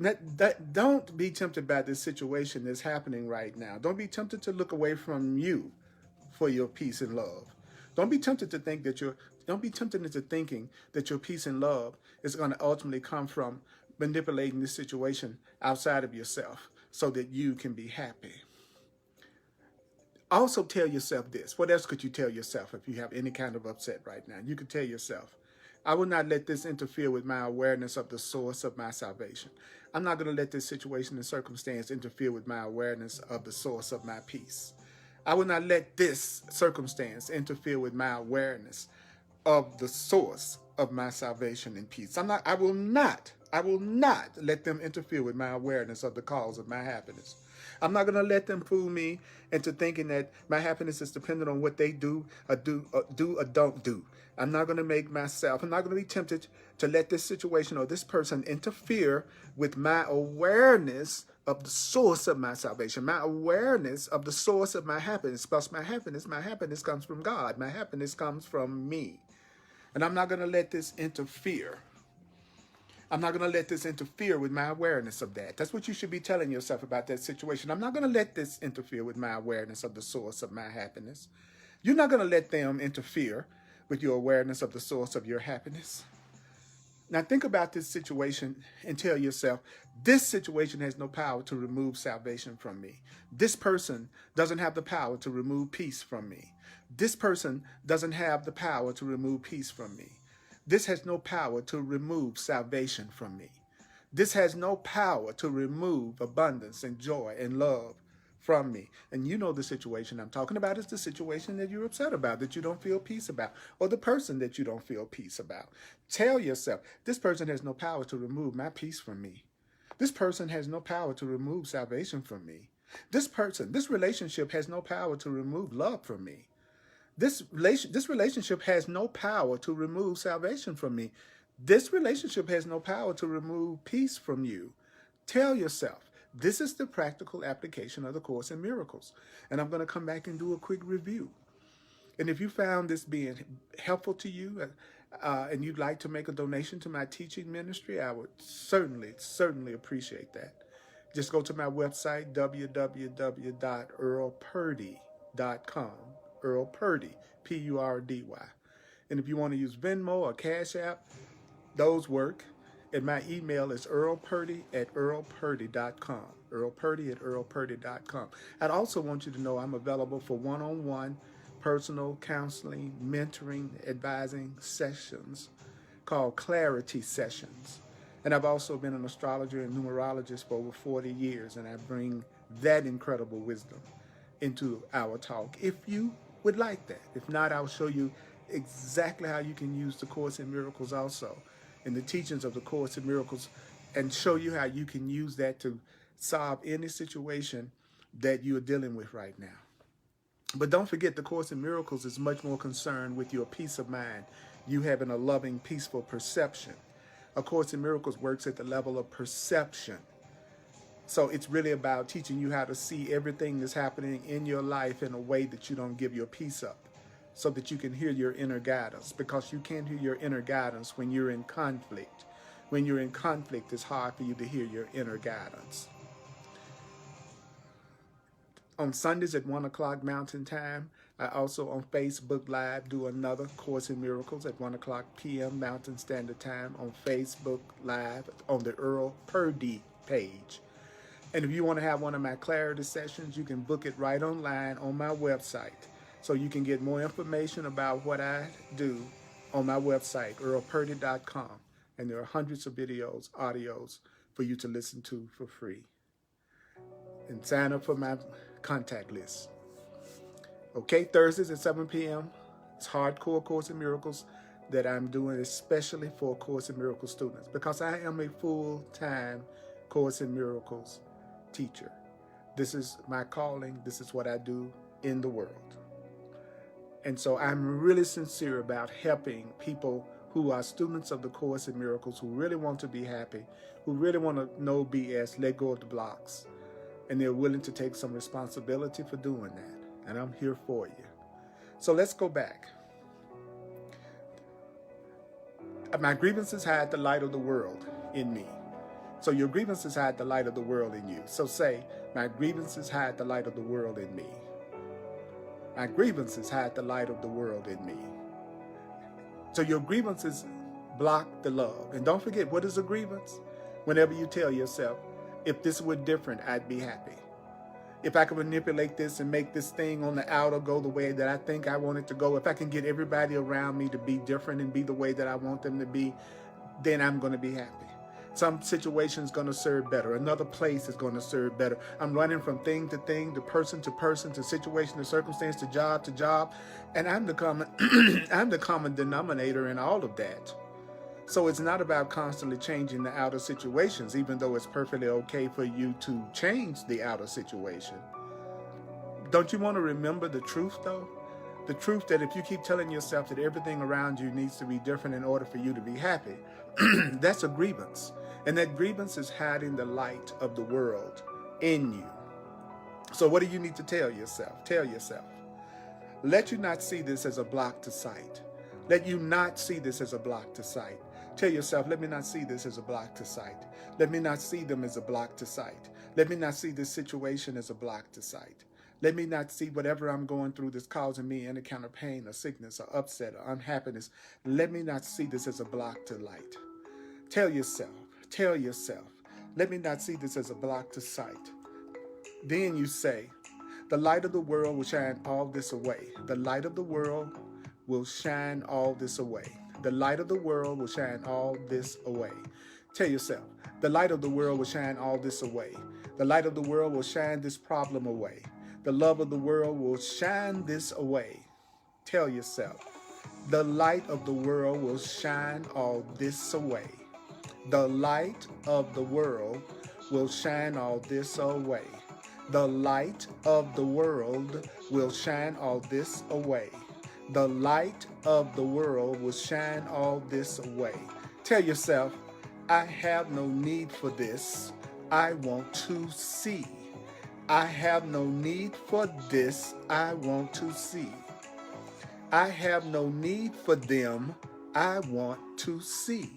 Don't be tempted by this situation that's happening right now. Don't be tempted to look away from you for your peace and love. Don't be tempted to think that don't be tempted into thinking that your peace and love is going to ultimately come from manipulating this situation outside of yourself so that you can be happy. Also tell yourself this. What else could you tell yourself if you have any kind of upset right now? You could tell yourself, I will not let this interfere with my awareness of the source of my salvation. I'm not going to let this situation and circumstance interfere with my awareness of the source of my peace. I will not let this circumstance interfere with my awareness of the source of my salvation and peace. I will not let them interfere with my awareness of the cause of my happiness. I'm not going to let them fool me into thinking that my happiness is dependent on what they do or don't do. I'm not going to I'm not going to be tempted to let this situation or this person interfere with my awareness of the source of my salvation, my awareness of the source of my happiness. Plus my happiness comes from God. My happiness comes from me. And I'm not going to let this interfere. I'm not going to let this interfere with my awareness of that. That's what you should be telling yourself about that situation. I'm not going to let this interfere with my awareness of the source of my happiness. You're not going to let them interfere with your awareness of the source of your happiness. Now think about this situation and tell yourself, this situation has no power to remove salvation from me. This person doesn't have the power to remove peace from me. This person doesn't have the power to remove peace from me. This has no power to remove salvation from me. This has no power to remove abundance and joy and love from me. And you know the situation I'm talking about is the situation that you're upset about, that you don't feel peace about, or the person that you don't feel peace about. Tell yourself, this person has no power to remove my peace from me. This person has no power to remove salvation from me. This relationship has no power to remove love from me. This relationship has no power to remove salvation from me. This relationship has no power to remove peace from you. Tell yourself, this is the practical application of the Course in Miracles. And I'm going to come back and do a quick review. And if you found this being helpful to you and you'd like to make a donation to my teaching ministry, I would certainly appreciate that. Just go to my website, www.earlpurdy.com. Earl Purdy, P-U-R-D-Y. And if you want to use Venmo or Cash App, those work. And my email is earlpurdy@earlpurdy.com. earlpurdy@earlpurdy.com. I'd also want you to know I'm available for one-on-one personal counseling, mentoring, advising sessions called Clarity Sessions. And I've also been an astrologer and numerologist for over 40 years, and I bring that incredible wisdom into our talk, if you would like that. If not, I'll show you exactly how you can use the Course in Miracles also, in the teachings of the Course in Miracles, and show you how you can use that to solve any situation that you're dealing with right now. But don't forget, the Course in Miracles is much more concerned with your peace of mind, you having a loving, peaceful perception. A Course in Miracles works at the level of perception. So it's really about teaching you how to see everything that's happening in your life in a way that you don't give your peace up, so that you can hear your inner guidance, because you can't hear your inner guidance when you're in conflict. When you're in conflict, it's hard for you to hear your inner guidance. On Sundays at 1 o'clock Mountain Time, I also on Facebook Live do another Course in Miracles at 1 o'clock p.m. Mountain Standard Time on Facebook Live on the Earl Purdy page. And if you want to have one of my clarity sessions, you can book it right online on my website. So you can get more information about what I do on my website, earlpurdy.com. And there are hundreds of videos, audios for you to listen to for free. And sign up for my contact list. Okay, Thursdays at 7 p.m. It's hardcore Course in Miracles that I'm doing especially for Course in Miracles students, because I am a full-time Course in Miracles teacher. This is my calling. This is what I do in the world. And so I'm really sincere about helping people who are students of the Course in Miracles, who really want to be happy, who really want to know BS, let go of the blocks, and they're willing to take some responsibility for doing that. And I'm here for you. So let's go back. My grievances hide the light of the world in me. So your grievances hide the light of the world in you. So say, my grievances hide the light of the world in me. My grievances hide the light of the world in me. So your grievances block the love. And don't forget, what is a grievance? Whenever you tell yourself, if this were different, I'd be happy. If I could manipulate this and make this thing on the outer go the way that I think I want it to go, if I can get everybody around me to be different and be the way that I want them to be, then I'm going to be happy. Some situation's going to serve better. Another place is going to serve better. I'm running from thing to thing, to person, to situation, to circumstance, to job, and I'm the common denominator in all of that. So it's not about constantly changing the outer situations, even though it's perfectly okay for you to change the outer situation. Don't you want to remember the truth, though? The truth that if you keep telling yourself that everything around you needs to be different in order for you to be happy, that's a grievance. And that grievance is hiding the light of the world in you. So what do you need to tell yourself? Tell yourself, let you not see this as a block to sight. Let you not see this as a block to sight. Tell yourself, let me not see this as a block to sight. Let me not see them as a block to sight. Let me not see this situation as a block to sight. Let me not see whatever I'm going through that's causing me any kind of pain or sickness or upset or unhappiness. Let me not see this as a block to light. Tell yourself, let me not see this as a block to sight. Then you say, the light of the world will shine all this away. The light of the world will shine all this away. The light of the world will shine all this away. Tell yourself, the light of the world will shine all this away. The light of the world will shine this problem away. The love of the world will shine this away. Tell yourself, the light of the world will shine all this away. The light of the world will shine all this away. The light of the world will shine all this away. The light of the world will shine all this away. Tell yourself, I have no need for this. I want to see. I have no need for this. I want to see. I have no need for them. I want to see.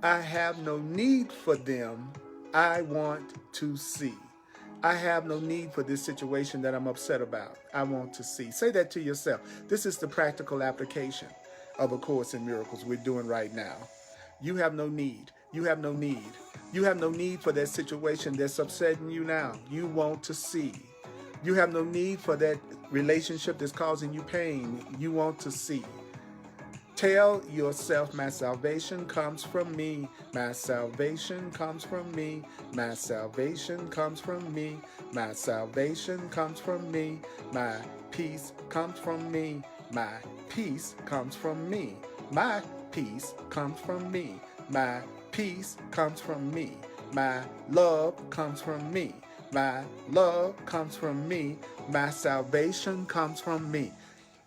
I have no need for them. I want to see. I have no need for this situation that I'm upset about. I want to see. Say that to yourself. This is the practical application of A Course in Miracles we're doing right now. You have no need. You have no need. You have no need for that situation that's upsetting you now. You want to see. You have no need for that relationship that's causing you pain. You want to see. Tell yourself, my salvation comes from me. My salvation comes from me. My salvation comes from me. My salvation comes from me. My peace comes from me. My peace comes from me. My peace comes from me. My peace comes from me. My love comes from me. My love comes from me. My salvation comes from me.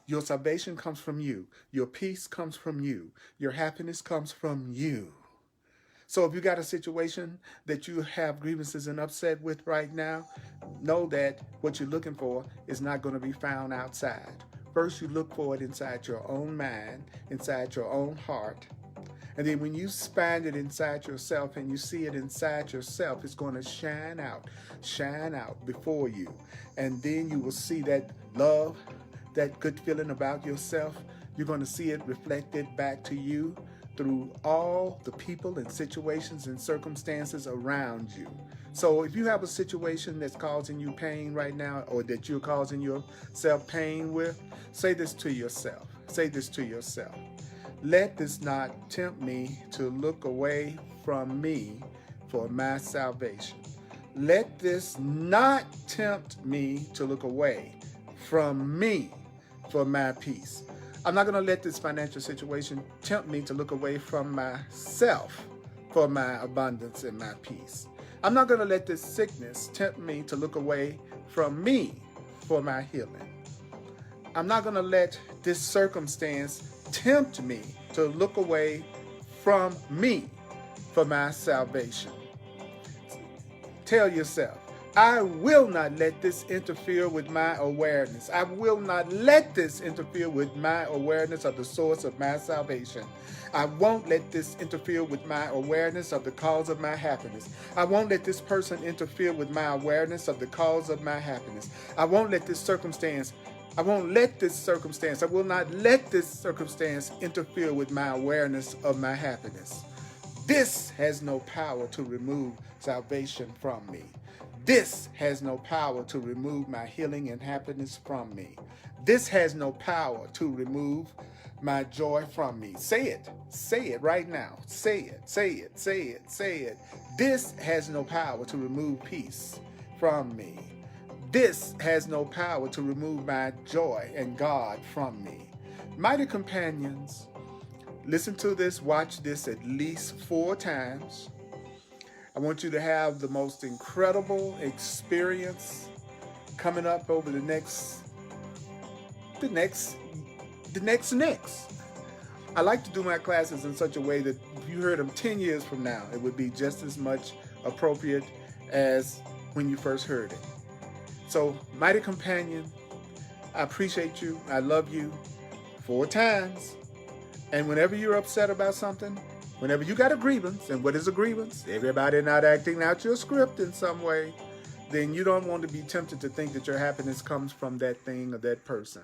Your salvation comes from you. Your peace comes from you. Your happiness comes from you. So if you got a situation that you have grievances and upset with right now, know that what you're looking for is not going to be found outside. First, you look for it inside your own mind, inside your own heart. And then when you find it inside yourself and you see it inside yourself, it's going to shine out before you. And then you will see that love, that good feeling about yourself. You're going to see it reflected back to you through all the people and situations and circumstances around you. So if you have a situation that's causing you pain right now, or that you're causing yourself pain with, say this to yourself. Say this to yourself. Let this not tempt me to look away from me for my salvation. Let this not tempt me to look away from me for my peace. I'm not going to let this financial situation tempt me to look away from myself for my abundance and my peace. I'm not going to let this sickness tempt me to look away from me for my healing. I'm not going to let this circumstance tempt me to look away from me for my salvation. Tell yourself, I will not let this interfere with my awareness. I will not let this interfere with my awareness of the source of my salvation. I won't let this interfere with my awareness of the cause of my happiness. I won't let this person interfere with my awareness of the cause of my happiness. I won't let this circumstance I will not let this circumstance interfere with my awareness of my happiness. This has no power to remove salvation from me. This has no power to remove my healing and happiness from me. This has no power to remove my joy from me. Say it right now. Say it. This has no power to remove peace from me. This has no power to remove my joy and God from me. Mighty companions, listen to this, watch this at least 4 times. I want you to have the most incredible experience coming up over the next. I like to do my classes in such a way that if you heard them 10 years from now, it would be just as much appropriate as when you first heard it. So, mighty companion, I appreciate you. I love you 4 times. And whenever you're upset about something, whenever you got a grievance, and what is a grievance? Everybody not acting out your script in some way, then you don't want to be tempted to think that your happiness comes from that thing or that person.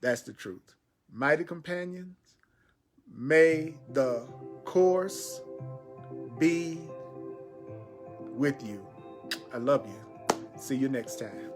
That's the truth. Mighty companions, may the Course be with you. I love you. See you next time.